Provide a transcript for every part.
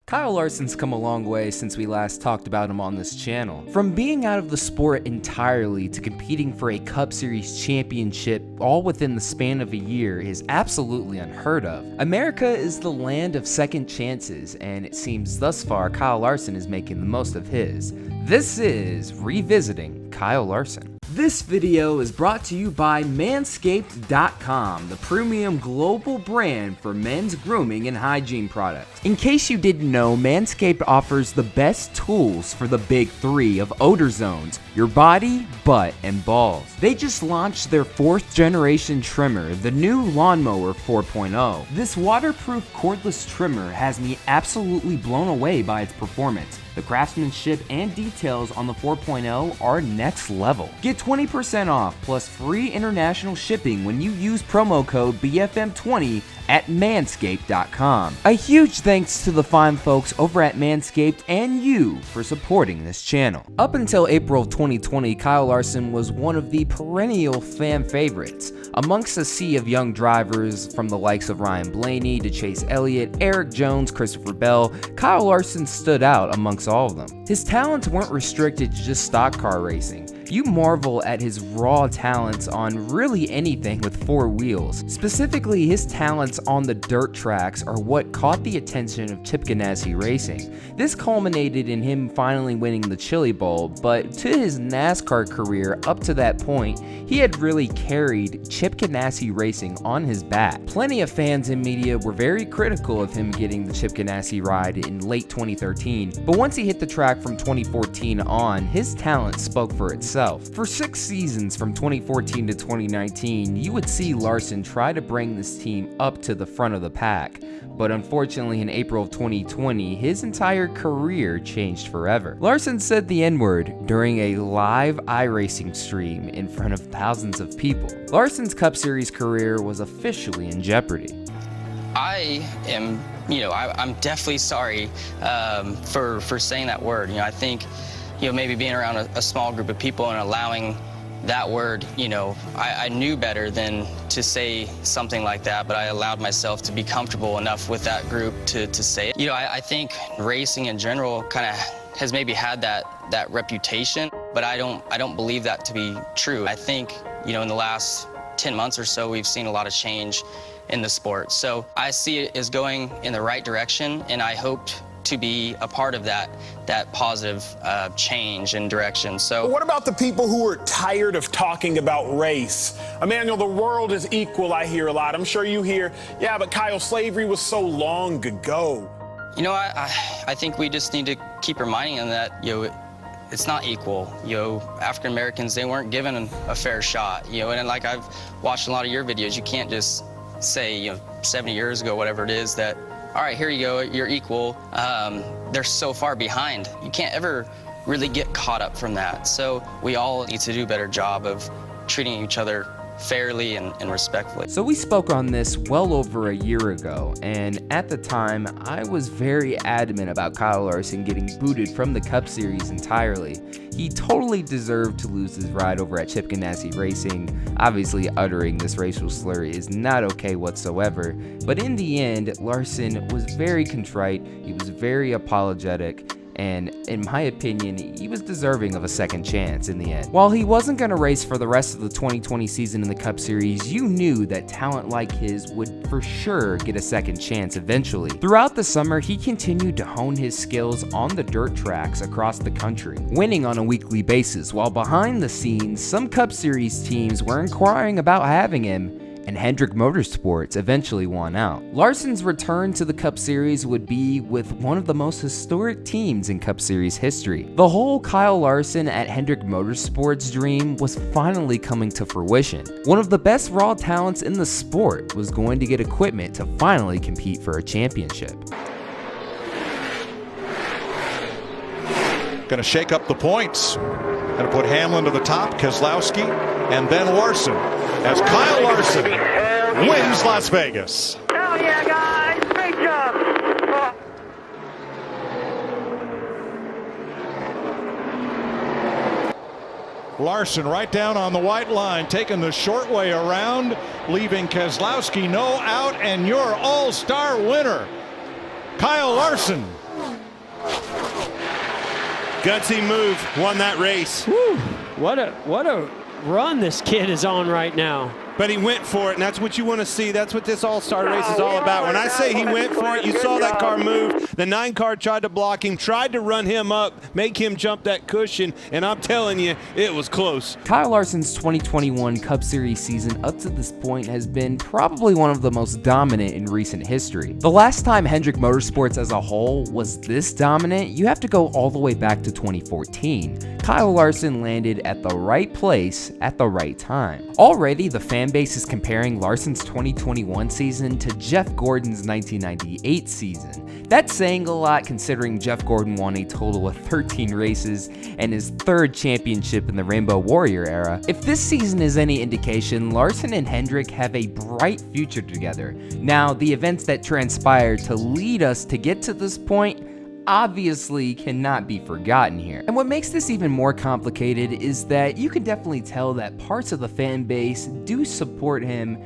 Kyle Larson's come a long way since we last talked about him on this channel. From being out of the sport entirely to competing for a Cup Series championship all within the span of a year is absolutely unheard of. America is the land of second chances, and it seems thus far Kyle Larson is making the most of his. This is Revisiting Kyle Larson. This video is brought to you by Manscaped.com, the premium global brand for men's grooming and hygiene products. In case you didn't know, Manscaped offers the best tools for the big three of odor zones: your body, butt, and balls. They just launched their 4th generation trimmer, the new Lawnmower 4.0. This waterproof cordless trimmer has me absolutely blown away by its performance. The craftsmanship and details on the 4.0 are next level. Get 20% off plus free international shipping when you use promo code BFM20 at Manscaped.com. A huge thanks to the fine folks over at Manscaped and you for supporting this channel. Up until April of 2020, Kyle Larson was one of the perennial fan favorites. Amongst a sea of young drivers from the likes of Ryan Blaney to Chase Elliott, Eric Jones, Christopher Bell, Kyle Larson stood out amongst all of them. His talents weren't restricted to just stock car racing. You marvel at his raw talents on really anything with 4 wheels. Specifically, his talents on the dirt tracks are what caught the attention of Chip Ganassi Racing. This culminated in him finally winning the Chili Bowl, but to his NASCAR career up to that point, he had really carried Chip Ganassi Racing on his back. Plenty of fans and media were very critical of him getting the Chip Ganassi ride in late 2013, but once he hit the track from 2014 on, his talent spoke for itself. For 6 seasons from 2014 to 2019, you would see Larson try to bring this team up to the front of the pack, but unfortunately in April of 2020, his entire career changed forever. Larson said the N-word during a live iRacing stream in front of thousands of people. Larson's Cup Series career was officially in jeopardy. I am, I'm definitely sorry for saying that word. I think, maybe being around a small group of people and allowing that word, I knew better than to say something like that, but I allowed myself to be comfortable enough with that group to say it. I think racing in general kind of has maybe had that reputation, but I don't believe that to be true. I think, in the last 10 months or so, we've seen a lot of change in the sport. So I see it as going in the right direction, and I hoped to be a part of that positive change and direction. So what about the people who are tired of talking about race? Emmanuel, the world is equal, I hear a lot. I'm sure you hear, yeah, but Kyle, slavery was so long ago. I think we just need to keep reminding them that, it's not equal. African Americans, they weren't given a fair shot. And like I've watched a lot of your videos, you can't just say, 70 years ago, whatever it is, that all right, here you go, you're equal. They're so far behind. You can't ever really get caught up from that. So we all need to do a better job of treating each other fairly and respectfully. So we spoke on this well over a year ago, and at the time, I was very adamant about Kyle Larson getting booted from the Cup Series entirely. He totally deserved to lose his ride over at Chip Ganassi Racing. Obviously, uttering this racial slur is not okay whatsoever, but in the end, Larson was very contrite, he was very apologetic, and in my opinion, he was deserving of a second chance in the end. While he wasn't going to race for the rest of the 2020 season in the Cup Series, you knew that talent like his would for sure get a second chance eventually. Throughout the summer, he continued to hone his skills on the dirt tracks across the country, winning on a weekly basis, while behind the scenes, some Cup Series teams were inquiring about having him, and Hendrick Motorsports eventually won out. Larson's return to the Cup Series would be with one of the most historic teams in Cup Series history. The whole Kyle Larson at Hendrick Motorsports dream was finally coming to fruition. One of the best raw talents in the sport was going to get equipment to finally compete for a championship. Going to shake up the points. Going to put Hamlin to the top, Keselowski, and then Larson, as Kyle Larson wins Las Vegas. Hell yeah, guys! Great job! Larson right down on the white line, taking the short way around, leaving Keselowski no out, and your all-star winner, Kyle Larson. Gutsy move, won that race. Whew. What a run this kid is on right now. But he went for it, and that's what you want to see. That's what this All-Star race is all about. When I say he went for it, you saw that car move. The 9 car tried to block him, tried to run him up, make him jump that cushion, and I'm telling you, it was close. Kyle Larson's 2021 Cup Series season up to this point has been probably one of the most dominant in recent history. The last time Hendrick Motorsports as a whole was this dominant, you have to go all the way back to 2014. Kyle Larson landed at the right place at the right time. Already, the fan base is comparing Larson's 2021 season to Jeff Gordon's 1998 season. That's saying a lot considering Jeff Gordon won a total of 13 races and his 3rd championship in the Rainbow Warrior era. If this season is any indication, Larson and Hendrick have a bright future together. Now, the events that transpired to lead us to get to this point obviously cannot be forgotten here. And what makes this even more complicated is that you can definitely tell that parts of the fan base do support him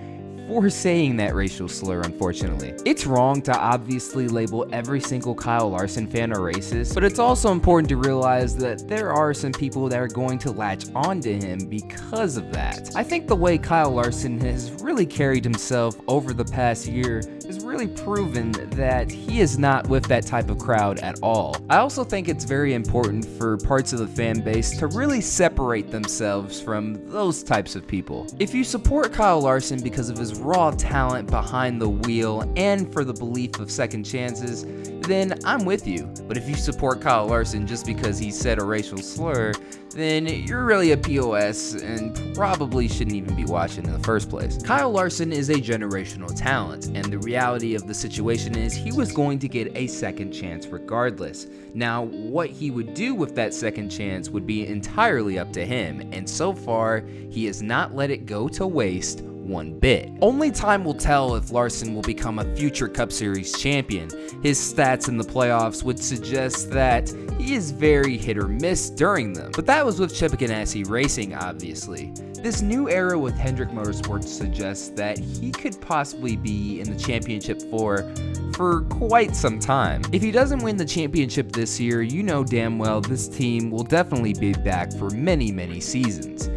for saying that racial slur, unfortunately. It's wrong to obviously label every single Kyle Larson fan a racist, but it's also important to realize that there are some people that are going to latch onto him because of that. I think the way Kyle Larson has really carried himself over the past year has really proven that he is not with that type of crowd at all. I also think it's very important for parts of the fan base to really separate themselves from those types of people. If you support Kyle Larson because of his raw talent behind the wheel and for the belief of second chances, then I'm with you. But if you support Kyle Larson just because he said a racial slur, then you're really a POS and probably shouldn't even be watching in the first place. Kyle Larson is a generational talent, and the reality of the situation is he was going to get a second chance regardless. Now, what he would do with that second chance would be entirely up to him, and so far, he has not let it go to waste one bit. Only time will tell if Larson will become a future Cup Series champion. His stats in the playoffs would suggest that he is very hit or miss during them, but that was with Chip Ganassi Racing, obviously. This new era with Hendrick Motorsports suggests that he could possibly be in the championship for quite some time. If he doesn't win the championship this year, you know damn well this team will definitely be back for many, many seasons.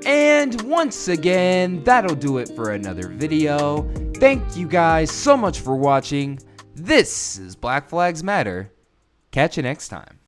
And once again, that'll do it for another video. Thank you guys so much for watching. This is Black Flags Matter. Catch you next time.